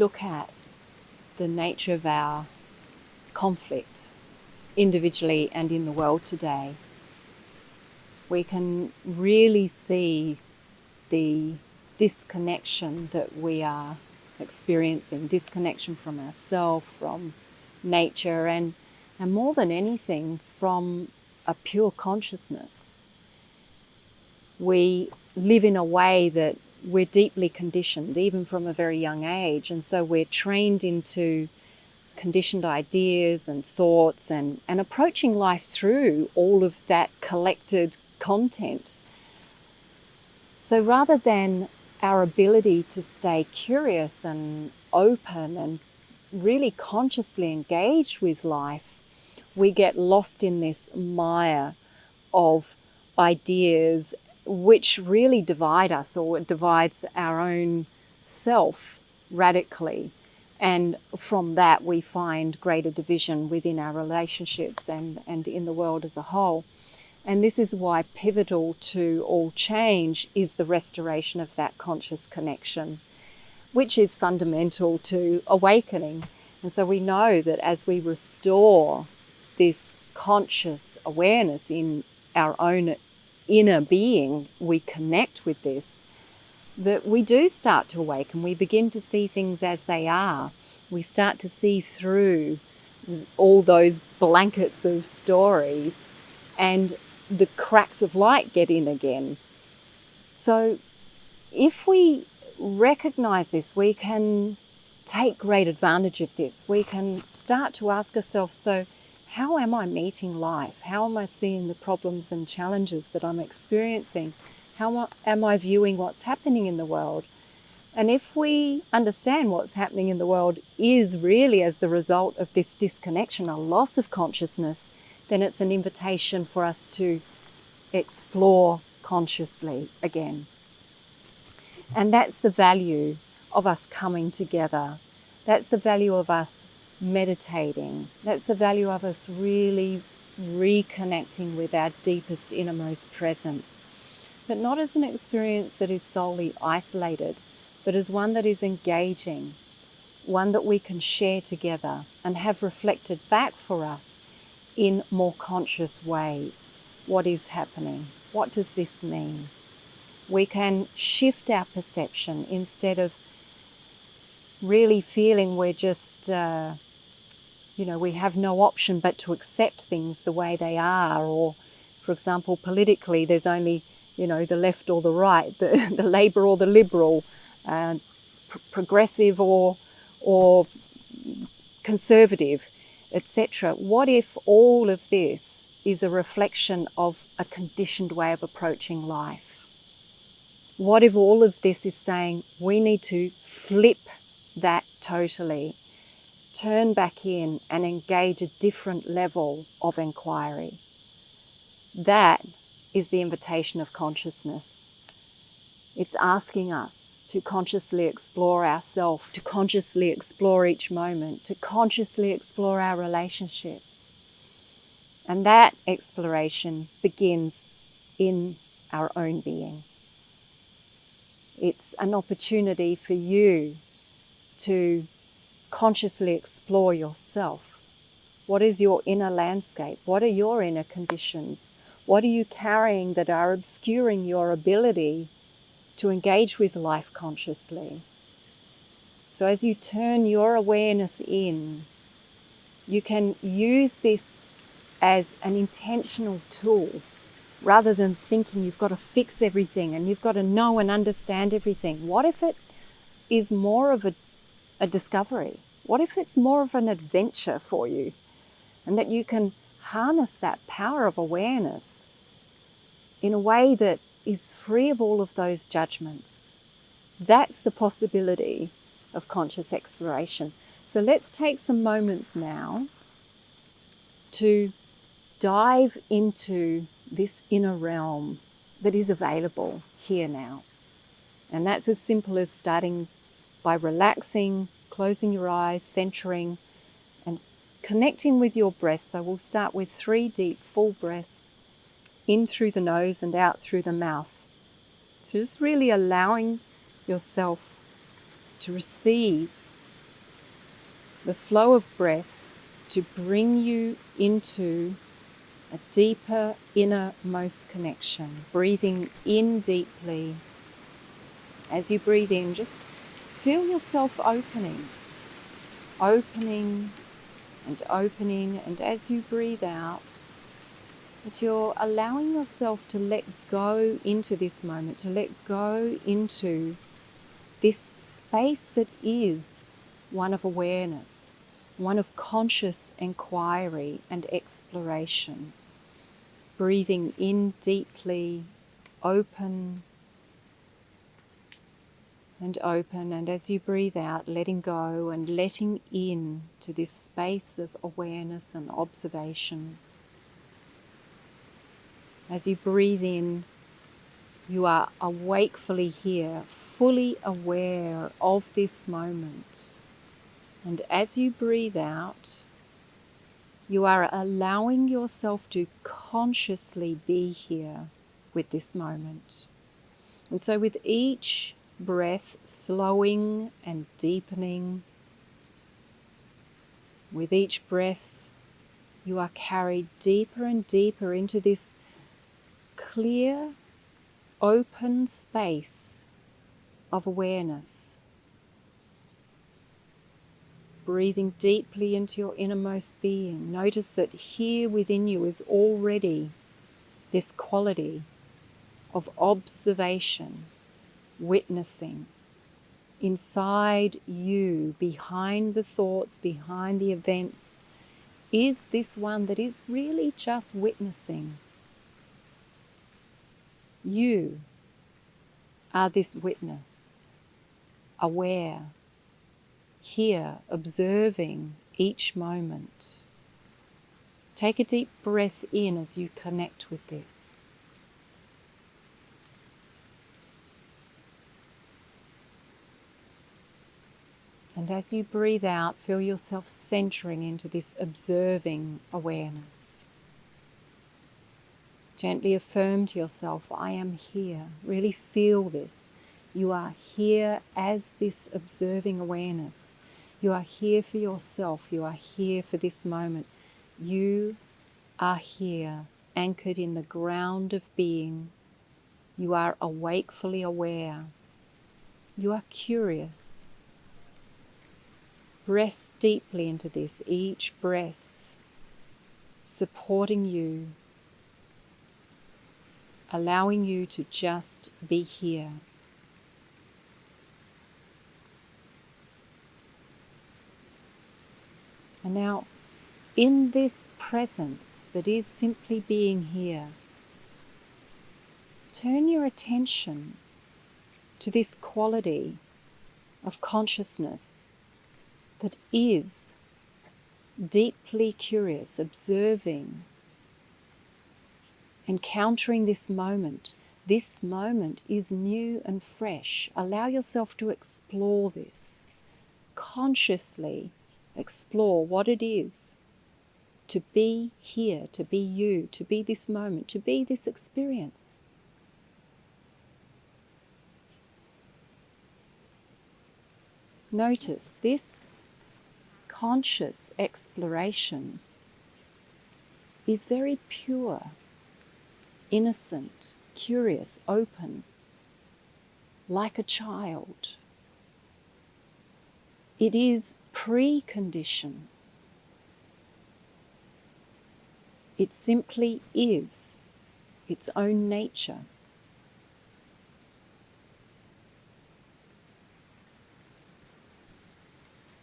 look at the nature of our conflict, individually and in the world today, we can really see the disconnection that we are experiencing, disconnection from ourselves, from nature, and more than anything, from a pure consciousness. We live in a way that we're deeply conditioned, even from a very young age, and so we're trained into conditioned ideas and thoughts and approaching life through all of that collected content. So rather than our ability to stay curious and open and really consciously engaged with life, we get lost in this mire of ideas which really divide us, or it divides our own self radically. And from that we find greater division within our relationships and in the world as a whole. And this is why pivotal to all change is the restoration of that conscious connection, which is fundamental to awakening. And so we know that as we restore this conscious awareness in our own inner being, we connect with this, that we do start to awaken. We begin to see things as they are. We start to see through all those blankets of stories, and the cracks of light get in again. So if we recognize this, we can take great advantage of this. We can start to ask ourselves, so how am I meeting life? How am I seeing the problems and challenges that I'm experiencing? How am I viewing what's happening in the world? And if we understand what's happening in the world is really as the result of this disconnection, a loss of consciousness, then it's an invitation for us to explore consciously again. And that's the value of us coming together. That's the value of us meditating. That's the value of us really reconnecting with our deepest, innermost presence. But not as an experience that is solely isolated, but as one that is engaging, one that we can share together and have reflected back for us in more conscious ways. What is happening? What does this mean? We can shift our perception instead of really feeling we're just, we have no option but to accept things the way they are. Or, for example, politically, there's only, the left or the right, the Labour or the Liberal, progressive or conservative, etc. What if all of this is a reflection of a conditioned way of approaching life? What if all of this is saying we need to flip that totally, turn back in and engage a different level of inquiry? That is the invitation of consciousness. It's asking us to consciously explore ourselves, to consciously explore each moment, to consciously explore our relationships. And that exploration begins in our own being. It's an opportunity for you to consciously explore yourself. What is your inner landscape? What are your inner conditions? What are you carrying that are obscuring your ability to engage with life consciously? So as you turn your awareness in, you can use this as an intentional tool rather than thinking you've got to fix everything and you've got to know and understand everything. What if it is more of a discovery? What if it's more of an adventure for you, and that you can harness that power of awareness in a way that is free of all of those judgments? That's the possibility of conscious exploration. So let's take some moments now to dive into this inner realm that is available here now. And that's as simple as starting by relaxing, closing your eyes, centering, and connecting with your breath. So we'll start with 3 deep, full breaths, in through the nose and out through the mouth. So just really allowing yourself to receive the flow of breath to bring you into a deeper innermost connection. Breathing in deeply. As you breathe in, just feel yourself opening and opening, and as you breathe out, that you're allowing yourself to let go into this moment, to let go into this space that is one of awareness, one of conscious inquiry and exploration. Breathing in deeply, open, and as you breathe out, letting go and letting in to this space of awareness and observation. As you breathe in, you are awakefully here, fully aware of this moment. And as you breathe out, you are allowing yourself to consciously be here with this moment. And so with each breath slowing and deepening, with each breath you are carried deeper and deeper into this clear, open space of awareness. Breathing deeply into your innermost being. Notice that here within you is already this quality of observation, witnessing. Inside you, behind the thoughts, behind the events, is this one that is really just witnessing. You are this witness, aware, here, observing each moment. Take a deep breath in as you connect with this. And as you breathe out, feel yourself centering into this observing awareness. Gently affirm to yourself, I am here. Really feel this. You are here as this observing awareness. You are here for yourself. You are here for this moment. You are here, anchored in the ground of being. You are awakefully aware. You are curious. Rest deeply into this, each breath supporting you, allowing you to just be here. And now, in this presence that is simply being here, turn your attention to this quality of consciousness that is deeply curious, observing, encountering this moment. This moment is new and fresh. Allow yourself to explore this. Consciously explore what it is to be here, to be you, to be this moment, to be this experience. Notice this conscious exploration is very pure, innocent, curious, open, like a child. It is precondition. It simply is its own nature.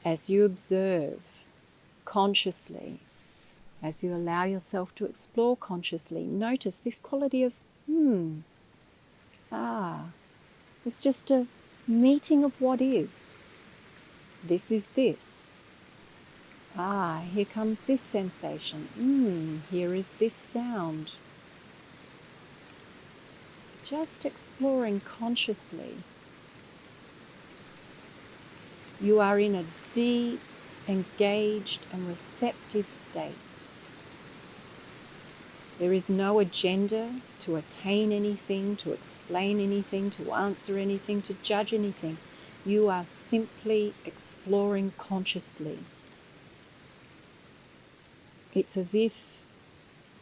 As you observe consciously, as you allow yourself to explore consciously, notice this quality of, it's just a meeting of what is. This is this. Here comes this sensation. Here is this sound. Just exploring consciously. You are in a deep, engaged and receptive state. There is no agenda to attain anything, to explain anything, to answer anything, to judge anything. You are simply exploring consciously. It's as if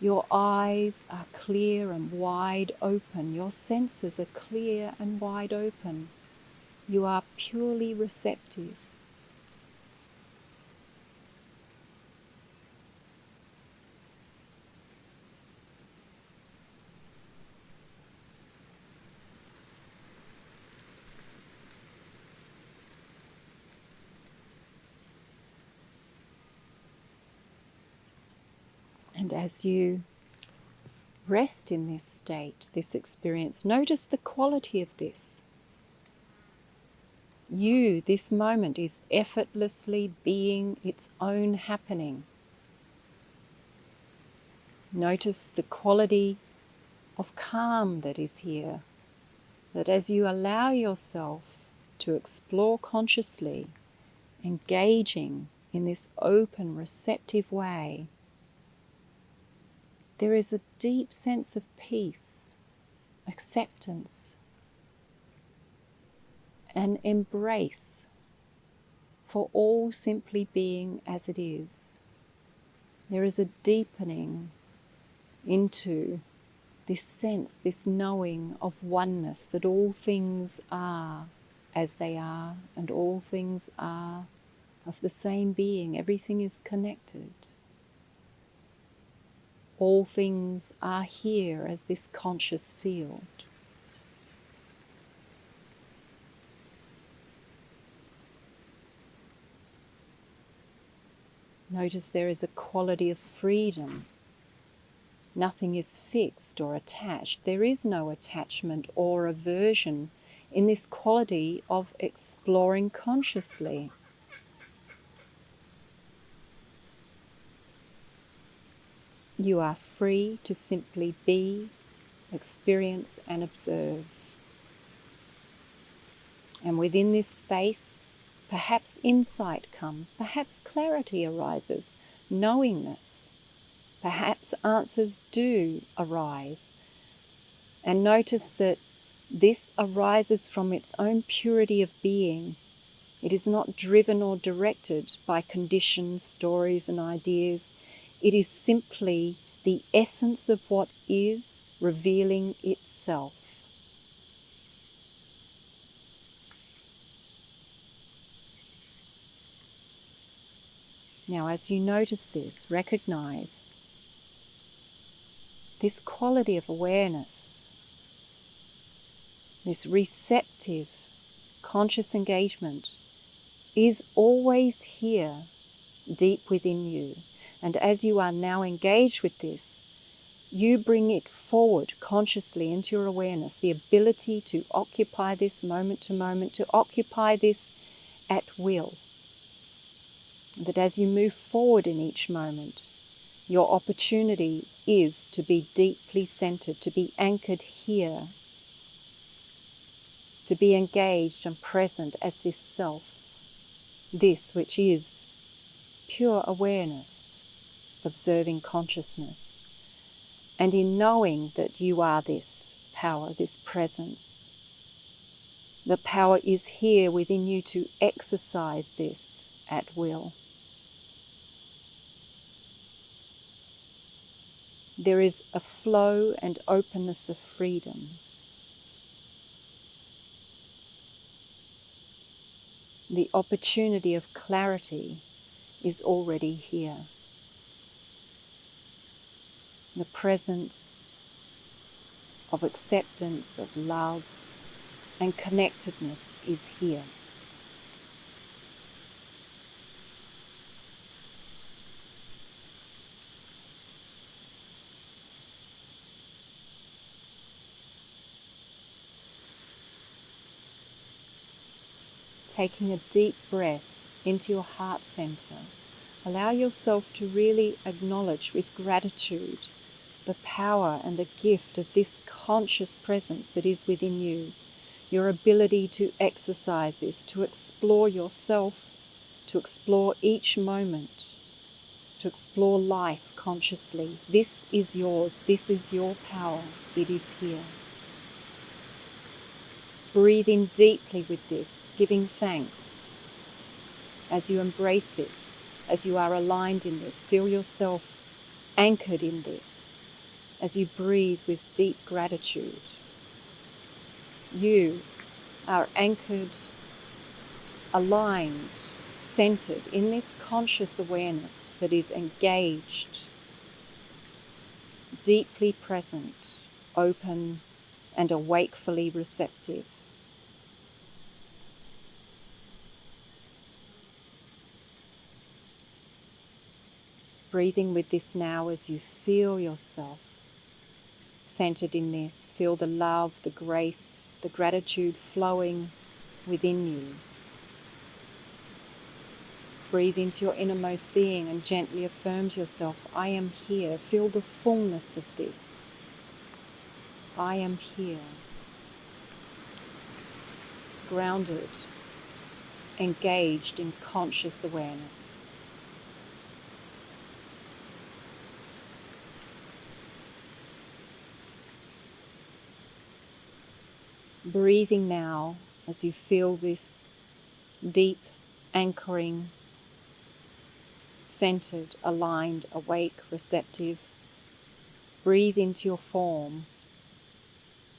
your eyes are clear and wide open. Your senses are clear and wide open. You are purely receptive. And as you rest in this state, this experience, notice the quality of this. You, this moment, is effortlessly being its own happening. Notice the quality of calm that is here, that as you allow yourself to explore consciously, engaging in this open, receptive way, there is a deep sense of peace, acceptance, and embrace for all simply being as it is. There is a deepening into this sense, this knowing of oneness, that all things are as they are, and all things are of the same being. Everything is connected. All things are here as this conscious field. Notice there is a quality of freedom. Nothing is fixed or attached. There is no attachment or aversion in this quality of exploring consciously. You are free to simply be, experience, and observe. And within this space, perhaps insight comes, perhaps clarity arises, knowingness. Perhaps answers do arise. And notice that this arises from its own purity of being. It is not driven or directed by conditions, stories, and ideas. It is simply the essence of what is revealing itself. Now, as you notice this, recognize this quality of awareness, this receptive, conscious engagement is always here, deep within you. And as you are now engaged with this, you bring it forward consciously into your awareness, the ability to occupy this moment to moment, to occupy this at will. That as you move forward in each moment, your opportunity is to be deeply centered, to be anchored here, to be engaged and present as this self, this which is pure awareness, observing consciousness. And in knowing that you are this power, this presence, the power is here within you to exercise this at will. There is a flow and openness of freedom. The opportunity of clarity is already here. The presence of acceptance, of love, and connectedness is here. Taking a deep breath into your heart center, allow yourself to really acknowledge with gratitude the power and the gift of this conscious presence that is within you, your ability to exercise this, to explore yourself, to explore each moment, to explore life consciously. This is yours, this is your power, it is here. Breathe in deeply with this, giving thanks. As you embrace this, as you are aligned in this, feel yourself anchored in this, as you breathe with deep gratitude. You are anchored, aligned, centered in this conscious awareness that is engaged, deeply present, open, and awakefully receptive. Breathing with this now as you feel yourself centered in this. Feel the love, the grace, the gratitude flowing within you. Breathe into your innermost being and gently affirm to yourself, I am here. Feel the fullness of this. I am here. Grounded, engaged in conscious awareness. Breathing now as you feel this deep anchoring, centered, aligned, awake, receptive. Breathe into your form.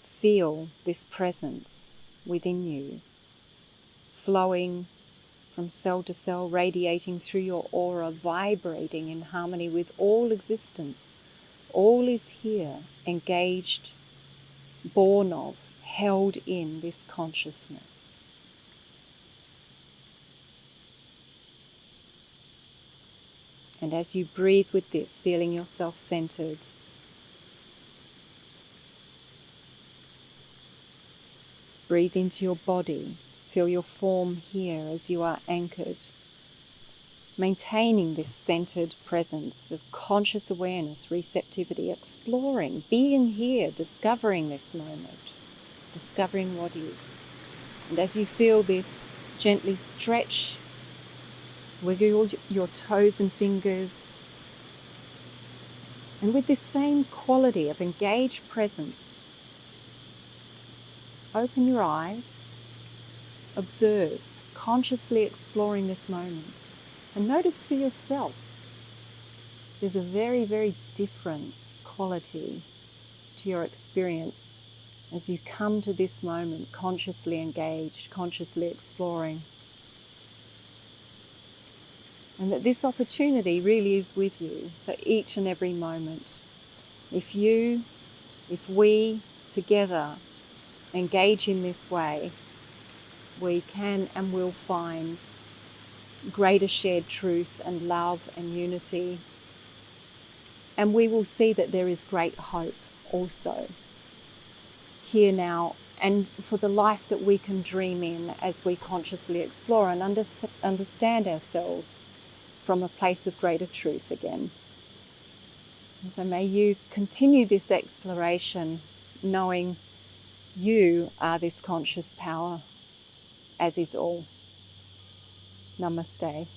Feel this presence within you, flowing from cell to cell, radiating through your aura, vibrating in harmony with all existence. All is here, engaged, born of, held in this consciousness. And as you breathe with this, feeling yourself centered, breathe into your body. Feel your form here as you are anchored, maintaining this centered presence of conscious awareness, receptivity, exploring, being here, discovering this moment, discovering what is. And as you feel this, gently stretch, wiggle your toes and fingers, and with this same quality of engaged presence, open your eyes, observe, consciously exploring this moment, and notice for yourself there's a very, very different quality to your experience as you come to this moment consciously engaged, consciously exploring. And that this opportunity really is with you for each and every moment. If we together engage in this way, we can and will find greater shared truth and love and unity. And we will see that there is great hope also here now, and for the life that we can dream in as we consciously explore and understand ourselves from a place of greater truth again. And so may you continue this exploration knowing you are this conscious power, as is all. Namaste.